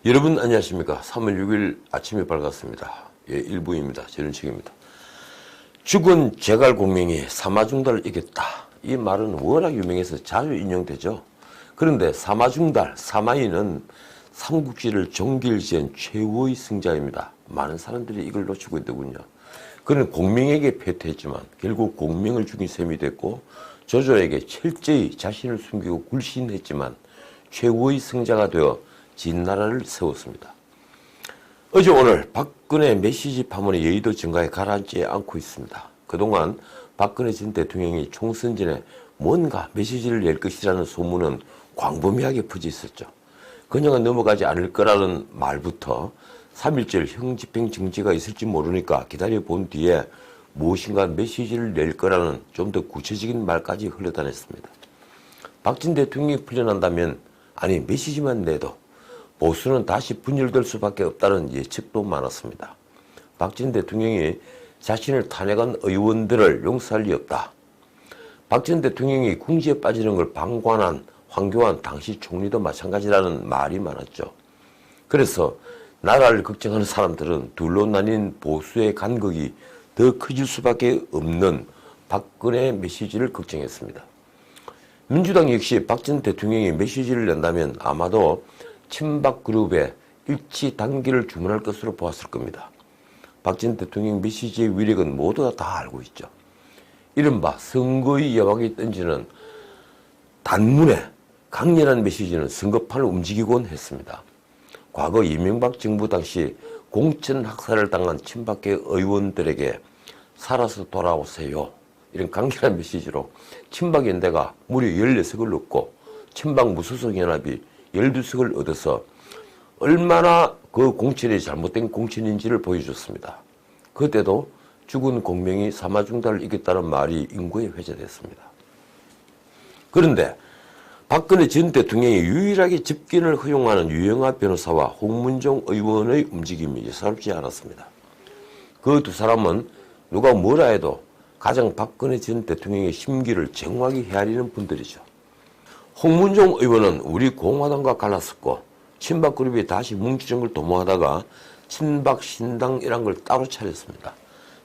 여러분 안녕하십니까. 3월 6일 아침이 밝았습니다. 예, 일부입니다. 전은책입니다. 죽은 제갈공명이 사마중달을 이겼다. 이 말은 워낙 유명해서 자주 인용되죠. 그런데 사마중달, 사마이는 삼국지를 종결지은 최후의 승자입니다. 많은 사람들이 이걸 놓치고 있더군요. 그는 공명에게 패퇴했지만 결국 공명을 죽인 셈이 됐고 조조에게 철저히 자신을 숨기고 굴신했지만 최후의 승자가 되어 진나라를 세웠습니다. 어제 오늘 박근혜 메시지 파문의 여의도 증가에 가라앉지 않고 있습니다. 그동안 박근혜 전 대통령이 총선 전에 뭔가 메시지를 낼 것이라는 소문은 광범위하게 퍼져 있었죠. 그녀가 넘어가지 않을 거라는 말부터 3.1절 형집행 정지가 있을지 모르니까 기다려본 뒤에 무엇인가 메시지를 낼 거라는 좀 더 구체적인 말까지 흘러다녔습니다. 박 전 대통령이 풀려난다면 아니 메시지만 내도 보수는 다시 분열될 수밖에 없다는 예측도 많았습니다. 박 전 대통령이 자신을 탄핵한 의원들을 용서할 리 없다. 박 전 대통령이 궁지에 빠지는 걸 방관한 황교안 당시 총리도 마찬가지라는 말이 많았죠. 그래서 나라를 걱정하는 사람들은 둘로 나뉜 보수의 간극이 더 커질 수밖에 없는 박근혜 메시지를 걱정했습니다. 민주당 역시 박 전 대통령이 메시지를 낸다면 아마도 친박 그룹에 일치 단계를 주문할 것으로 보았을 겁니다. 박 전 대통령 메시지의 위력은 모두가 다 알고 있죠. 이른바 선거의 여왕이 던지는 단문의 강렬한 메시지는 선거판을 움직이곤 했습니다. 과거 이명박 정부 당시 공천 학살을 당한 친박계 의원들에게 살아서 돌아오세요. 이런 강렬한 메시지로 친박연대가 무려 16석을 얻고 친박 무소속 연합이 12석을 얻어서 얼마나 그 공천이 잘못된 공천인지를 보여줬습니다. 그때도 죽은 공명이 사마중달을 이겼다는 말이 인구에 회자됐습니다. 그런데 박근혜 전 대통령이 유일하게 접견을 허용하는 유영하 변호사와 홍문종 의원의 움직임이 예사롭지 않았습니다. 그 두 사람은 누가 뭐라 해도 가장 박근혜 전 대통령의 심기를 정확히 헤아리는 분들이죠. 홍문종 의원은 우리 공화당과 갈랐었고 친박 그룹이 다시 뭉치는 걸 도모하다가 친박 신당이란 걸 따로 차렸습니다.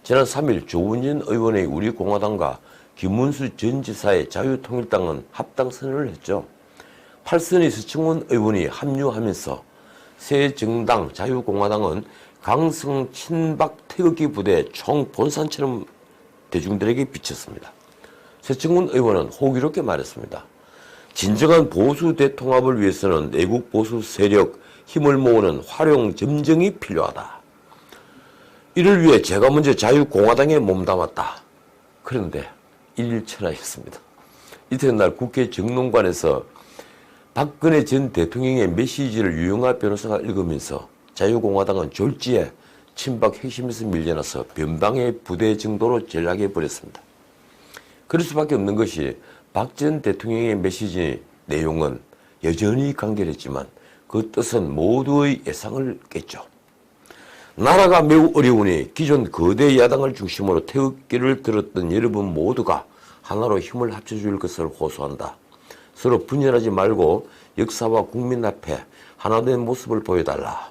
지난 3일 조은진 의원의 우리 공화당과 김문수 전 지사의 자유통일당은 합당 선언을 했죠. 8선의 서청원 의원이 합류하면서 새 정당 자유공화당은 강성 친박 태극기 부대 총 본산처럼 대중들에게 비쳤습니다. 서청원 의원은 호기롭게 말했습니다. 진정한 보수 대통합을 위해서는 내국 보수 세력 힘을 모으는 활용 점정이 필요하다. 이를 위해 제가 먼저 자유공화당에 몸담았다. 그런데 일일천하였습니다. 이튿날 국회 정론관에서 박근혜 전 대통령의 메시지를 유영하 변호사가 읽으면서 자유공화당은 졸지에 친박 핵심에서 밀려나서 변방의 부대 정도로 전락해버렸습니다. 그럴 수밖에 없는 것이 박 전 대통령의 메시지 내용은 여전히 간결했지만 그 뜻은 모두의 예상을 깼죠. 나라가 매우 어려우니 기존 거대 야당을 중심으로 태극기를 들었던 여러분 모두가 하나로 힘을 합쳐줄 것을 호소한다. 서로 분열하지 말고 역사와 국민 앞에 하나된 모습을 보여달라.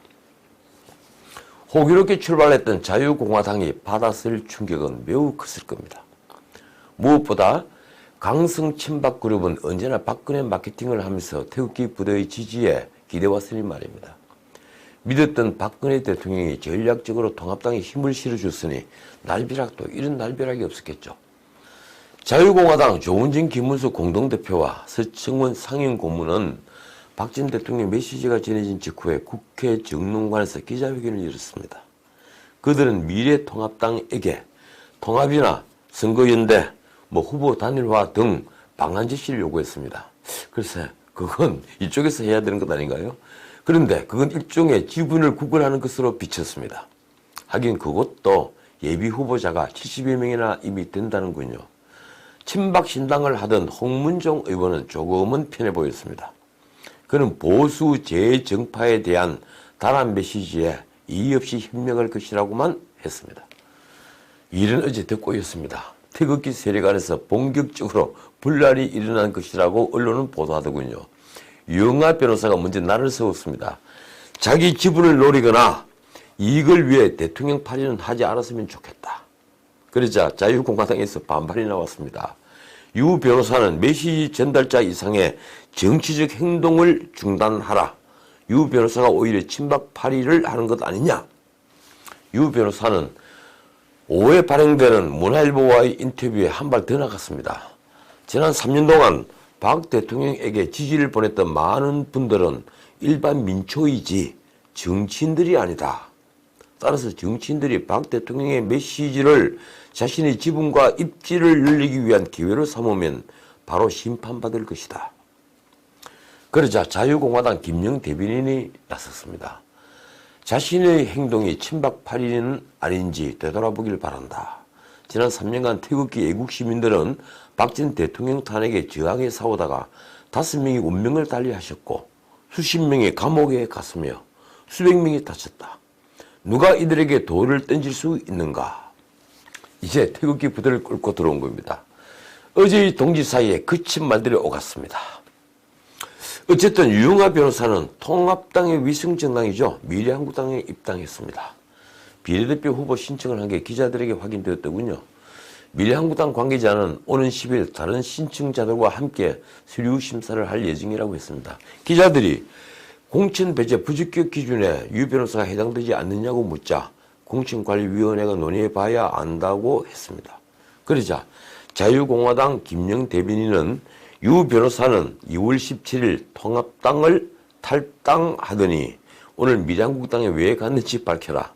호기롭게 출발했던 자유공화당이 받았을 충격은 매우 컸을 겁니다. 무엇보다 강성 친박 그룹은 언제나 박근혜 마케팅을 하면서 태극기 부대의 지지에 기대왔으니 말입니다. 믿었던 박근혜 대통령이 전략적으로 통합당에 힘을 실어줬으니 날벼락도 이런 날벼락이 없었겠죠. 자유공화당 조은진 김문수 공동대표와 서청원 상임고문은 박 전 대통령 메시지가 전해진 직후에 국회 정론관에서 기자회견을 열었습니다. 그들은 미래통합당에게 통합이나 선거연대, 후보 단일화 등 방안 제시를 요구했습니다. 글쎄, 그건 이쪽에서 해야 되는 것 아닌가요? 그런데 그건 일종의 지분을 구걸하는 것으로 비쳤습니다. 하긴 그것도 예비 후보자가 70여 명이나 이미 된다는군요. 친박 신당을 하던 홍문종 의원은 조금은 편해 보였습니다. 그는 보수 재정파에 대한 단한 메시지에 이의 없이 협력할 것이라고만 했습니다. 일은 어제 듣고였습니다. 태극기 세력 안에서 본격적으로 분란이 일어난 것이라고 언론은 보도하더군요. 유영하 변호사가 먼저 날을 세웠습니다. 자기 지분을 노리거나 이익을 위해 대통령 발의는 하지 않았으면 좋겠다. 그러자 자유공화당에서 반발이 나왔습니다. 유 변호사는 메시지 전달자 이상의 정치적 행동을 중단하라. 유 변호사가 오히려 친박 발의를 하는 것 아니냐. 유 변호사는 5회 발행되는 문화일보와의 인터뷰에 한 발 더 나갔습니다. 지난 3년 동안 박 대통령에게 지지를 보냈던 많은 분들은 일반 민초이지 정치인들이 아니다. 따라서 정치인들이 박 대통령의 메시지를 자신의 지분과 입지를 늘리기 위한 기회로 삼으면 바로 심판받을 것이다. 그러자 자유공화당 김영 대변인이 나섰습니다. 자신의 행동이 친박 발의는 아닌지 되돌아보길 바란다. 지난 3년간 태극기 애국 시민들은 박 전 대통령 탄핵에 저항해 싸우다가 5명이 운명을 달리하셨고 수십 명이 감옥에 갔으며 수백 명이 다쳤다. 누가 이들에게 돌을 던질 수 있는가? 이제 태극기 부대를 끌고 들어온 겁니다. 어제의 동지 사이에 거친 말들이 오갔습니다. 어쨌든 유영하 변호사는 통합당의 위성정당이죠. 미래한국당에 입당했습니다. 비례대표 후보 신청을 한 게 기자들에게 확인되었더군요. 미래한국당 관계자는 오는 10일 다른 신청자들과 함께 서류 심사를 할 예정이라고 했습니다. 기자들이 공천 배제 부적격 기준에 유 변호사가 해당되지 않느냐고 묻자 공천관리위원회가 논의해 봐야 안다고 했습니다. 그러자 자유공화당 김영 대변인은 유 변호사는 2월 17일 통합당을 탈당하더니 오늘 미래한국당에 왜 갔는지 밝혀라.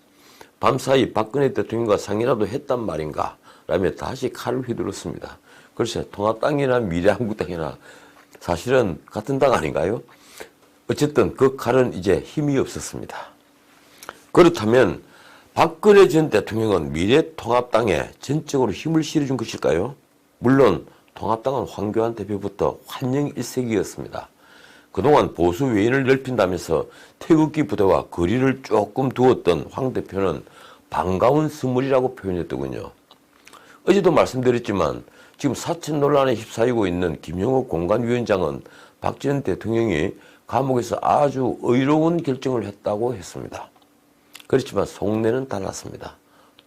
밤사이 박근혜 대통령과 상의라도 했단 말인가? 라며 다시 칼을 휘두르습니다. 글쎄 통합당이나 미래한국당이나 사실은 같은 당 아닌가요? 어쨌든 그 칼은 이제 힘이 없었습니다. 그렇다면 박근혜 전 대통령은 미래통합당에 전적으로 힘을 실어준 것일까요? 물론 통합당은 황교안 대표부터 환영 일색이었습니다. 그동안 보수 외인을 넓힌다면서 태극기 부대와 거리를 조금 두었던 황 대표는 반가운 선물이라고 표현했더군요. 어제도 말씀드렸지만 지금 사천 논란에 휩싸이고 있는 김영호 공관위원장은 박 전 대통령이 감옥에서 아주 의로운 결정을 했다고 했습니다. 그렇지만 속내는 달랐습니다.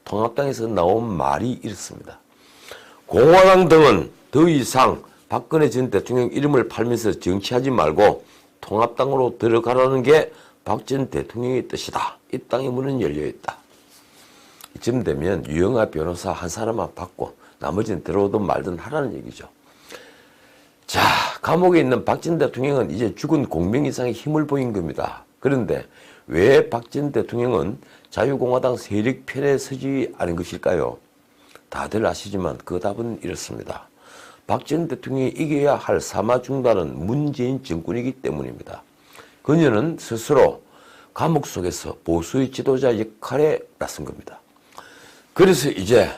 통합당에서 나온 말이 이렇습니다. 공화당 등은 더 이상 박근혜 전 대통령 이름을 팔면서 정치하지 말고 통합당으로 들어가라는 게 박 전 대통령의 뜻이다. 이 땅의 문은 열려있다. 이쯤 되면 유영하 변호사 한 사람만 받고 나머지는 들어오든 말든 하라는 얘기죠. 자, 감옥에 있는 박 전 대통령은 이제 죽은 공명 이상의 힘을 보인 겁니다. 그런데 왜 박 전 대통령은 자유공화당 세력 편에 서지 않은 것일까요? 다들 아시지만 그 답은 이렇습니다. 박 전 대통령이 이겨야 할 사마중단은 문재인 정권이기 때문입니다. 그녀는 스스로 감옥 속에서 보수의 지도자 역할에 나선 겁니다. 그래서 이제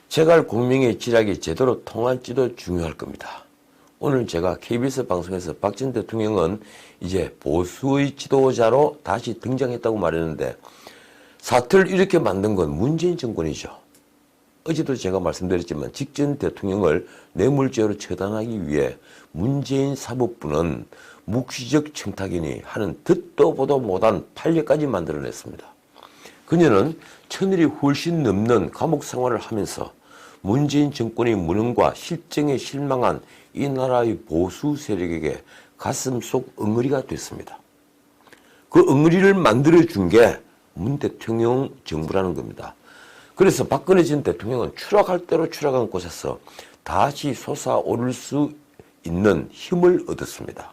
제갈 공명의 지략이 제대로 통할지도 중요할 겁니다. 오늘 제가 KBS 방송에서 박 전 대통령은 이제 보수의 지도자로 다시 등장했다고 말했는데 사태를 이렇게 만든 건 문재인 정권이죠. 어제도 제가 말씀드렸지만 직전 대통령을 뇌물죄로 처단하기 위해 문재인 사법부는 묵시적 청탁이니 하는 듣도 보도 못한 판례까지 만들어냈습니다. 그녀는 천일이 훨씬 넘는 감옥 생활을 하면서 문재인 정권의 무능과 실정에 실망한 이 나라의 보수 세력에게 가슴 속 엉어리가 됐습니다. 그 엉어리를 만들어준 게 문 대통령 정부라는 겁니다. 그래서 박근혜 전 대통령은 추락할 대로 추락한 곳에서 다시 솟아오를 수 있는 힘을 얻었습니다.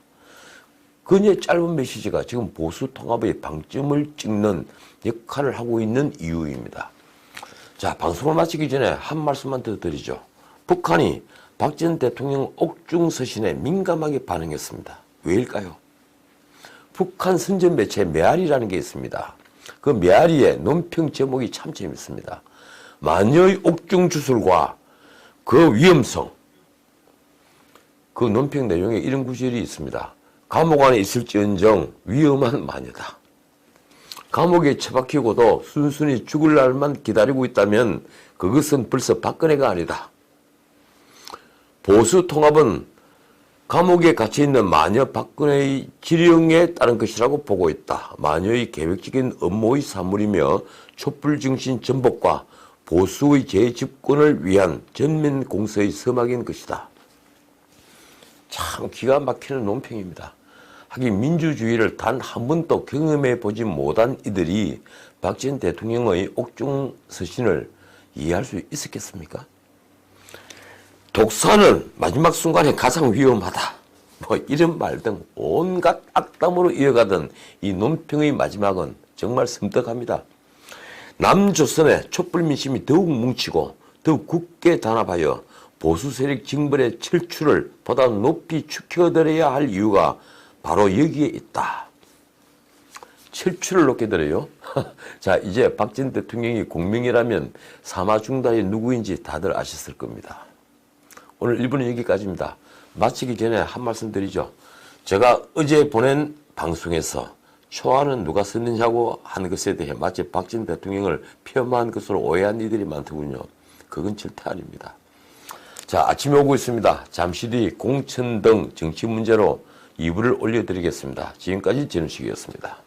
그녀의 짧은 메시지가 지금 보수 통합의 방점을 찍는 역할을 하고 있는 이유입니다. 자, 방송을 마치기 전에 한 말씀만 더 드리죠. 북한이 박 전 대통령 옥중 서신에 민감하게 반응했습니다. 왜일까요? 북한 선전 매체 메아리라는 게 있습니다. 그 메아리의 논평 제목이 참 재밌습니다. 마녀의 옥중 주술과 그 위험성. 그 논평 내용에 이런 구절이 있습니다. 감옥 안에 있을지언정 위험한 마녀다. 감옥에 처박히고도 순순히 죽을 날만 기다리고 있다면 그것은 벌써 박근혜가 아니다. 보수 통합은 감옥에 갇혀있는 마녀 박근혜의 지령에 따른 것이라고 보고 있다. 마녀의 계획적인 업무의 사물이며 촛불 정신 전복과 보수의 재집권을 위한 전면 공세의 서막인 것이다. 참 기가 막히는 논평입니다. 하긴 민주주의를 단 한 번도 경험해 보지 못한 이들이 박 전 대통령의 옥중 서신을 이해할 수 있었겠습니까? 독사는 마지막 순간에 가장 위험하다. 뭐 이런 말 등 온갖 악담으로 이어가던 이 논평의 마지막은 정말 섬뜩합니다. 남조선의 촛불 민심이 더욱 뭉치고 더욱 굳게 단합하여 보수 세력 징벌의 철출을 보다 높이 축혀드려야 할 이유가 바로 여기에 있다. 철출을 높게 들어요. 자, 이제 박 전 대통령이 공명이라면 사마중달이 누구인지 다들 아셨을 겁니다. 오늘 1부는 여기까지입니다. 마치기 전에 한 말씀 드리죠. 제가 어제 보낸 방송에서 초안은 누가 썼느냐고 한 것에 대해 마치 박 전 대통령을 폄하한 것으로 오해한 이들이 많더군요. 그건 절대 아닙니다. 자, 아침에 오고 있습니다. 잠시 뒤 공천 등 정치 문제로 2부를 올려드리겠습니다. 지금까지 전우식이었습니다.